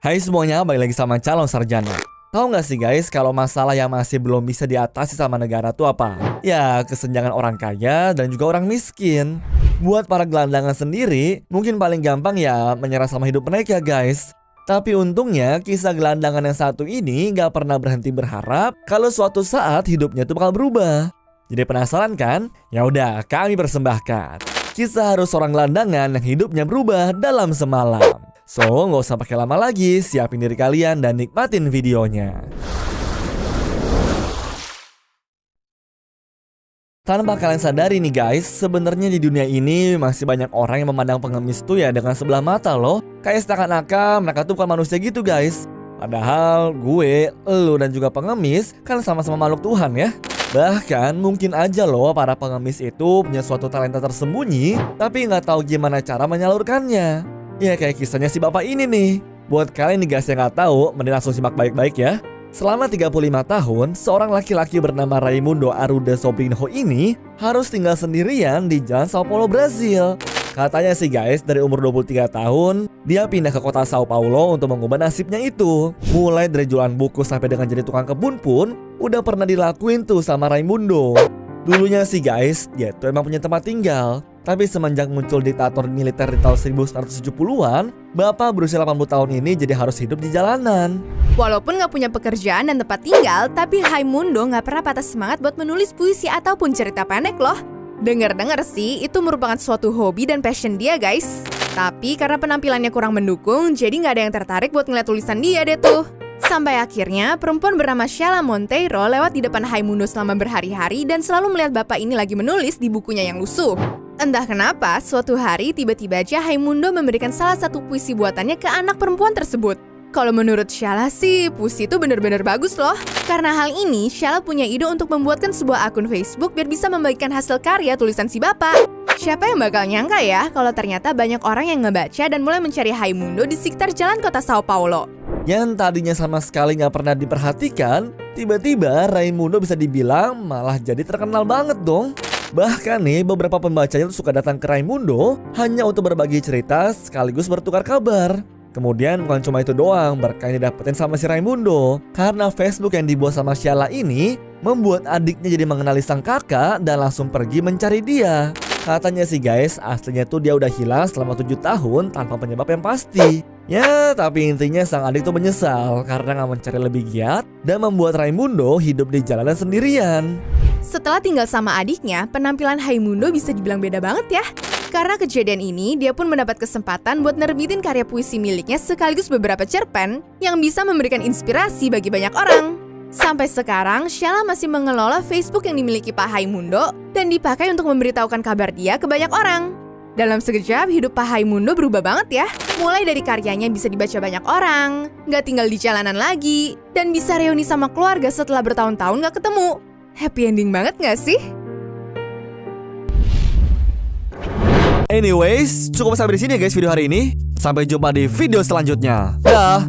Hai semuanya, balik lagi sama calon sarjana. Tahu nggak sih guys, kalau masalah yang masih belum bisa diatasi sama negara tuh apa? Ya, kesenjangan orang kaya dan juga orang miskin. Buat para gelandangan sendiri, mungkin paling gampang ya menyerah sama hidup mereka guys. Tapi untungnya kisah gelandangan yang satu ini nggak pernah berhenti berharap kalau suatu saat hidupnya tuh bakal berubah. Jadi penasaran kan? Ya udah, kami persembahkan kisah harus seorang gelandangan yang hidupnya berubah dalam semalam. So, nggak usah pakai lama lagi, siapin diri kalian dan nikmatin videonya. Tanpa kalian sadari nih guys, sebenarnya di dunia ini masih banyak orang yang memandang pengemis tuh ya dengan sebelah mata loh. Kayak seakan-akan mereka tuh bukan manusia gitu guys. Padahal gue, elu dan juga pengemis kan sama-sama makhluk Tuhan ya. Bahkan mungkin aja loh para pengemis itu punya suatu talenta tersembunyi, tapi nggak tahu gimana cara menyalurkannya. Ya kayak kisahnya si bapak ini nih. Buat kalian nih guys yang nggak tahu, mending langsung simak baik-baik ya. Selama 35 tahun, seorang laki-laki bernama Raimundo Arruda Sobrinho ini harus tinggal sendirian di jalan Sao Paulo, Brazil. Katanya sih guys, dari umur 23 tahun, dia pindah ke kota Sao Paulo untuk mengubah nasibnya itu. Mulai dari jualan buku sampai dengan jadi tukang kebun pun, udah pernah dilakuin tuh sama Raimundo. Dulunya sih guys, dia tuh emang punya tempat tinggal. Tapi semenjak muncul diktator militer di tahun 1970-an, bapak berusia 80 tahun ini jadi harus hidup di jalanan. Walaupun gak punya pekerjaan dan tempat tinggal, tapi Raimundo gak pernah patah semangat buat menulis puisi ataupun cerita pendek loh. Dengar-dengar sih, itu merupakan suatu hobi dan passion dia guys. Tapi karena penampilannya kurang mendukung, jadi gak ada yang tertarik buat ngeliat tulisan dia deh tuh. Sampai akhirnya, perempuan bernama Sheila Monteiro lewat di depan Raimundo selama berhari-hari dan selalu melihat bapak ini lagi menulis di bukunya yang lusuh. Entah kenapa, suatu hari tiba-tiba aja Raimundo memberikan salah satu puisi buatannya ke anak perempuan tersebut. Kalau menurut Sheila sih, puisi itu bener-bener bagus loh. Karena hal ini, Sheila punya ide untuk membuatkan sebuah akun Facebook biar bisa membagikan hasil karya tulisan si bapak. Siapa yang bakal nyangka ya kalau ternyata banyak orang yang ngebaca dan mulai mencari Raimundo di sekitar jalan kota Sao Paulo. Yang tadinya sama sekali nggak pernah diperhatikan, tiba-tiba Raimundo bisa dibilang malah jadi terkenal banget dong. Bahkan nih beberapa pembacanya tuh suka datang ke Raimundo hanya untuk berbagi cerita sekaligus bertukar kabar. Kemudian bukan cuma itu doang berkah yang didapetin sama si Raimundo. Karena Facebook yang dibuat sama Sheila ini membuat adiknya jadi mengenali sang kakak dan langsung pergi mencari dia. Katanya sih guys, aslinya tuh dia udah hilang selama 7 tahun tanpa penyebab yang pasti. Ya, tapi intinya sang adik tuh menyesal karena gak mencari lebih giat dan membuat Raimundo hidup di jalanan sendirian. Setelah tinggal sama adiknya, penampilan Raimundo bisa dibilang beda banget ya. Karena kejadian ini, dia pun mendapat kesempatan buat nerbitin karya puisi miliknya sekaligus beberapa cerpen yang bisa memberikan inspirasi bagi banyak orang. Sampai sekarang, Sheila masih mengelola Facebook yang dimiliki Pak Raimundo dan dipakai untuk memberitahukan kabar dia ke banyak orang. Dalam sekejap, hidup Pak Raimundo berubah banget ya. Mulai dari karyanya bisa dibaca banyak orang, nggak tinggal di jalanan lagi, dan bisa reuni sama keluarga setelah bertahun-tahun nggak ketemu. Happy ending banget nggak sih? Anyways, cukup sampai di sini ya guys video hari ini. Sampai jumpa di video selanjutnya. Dah.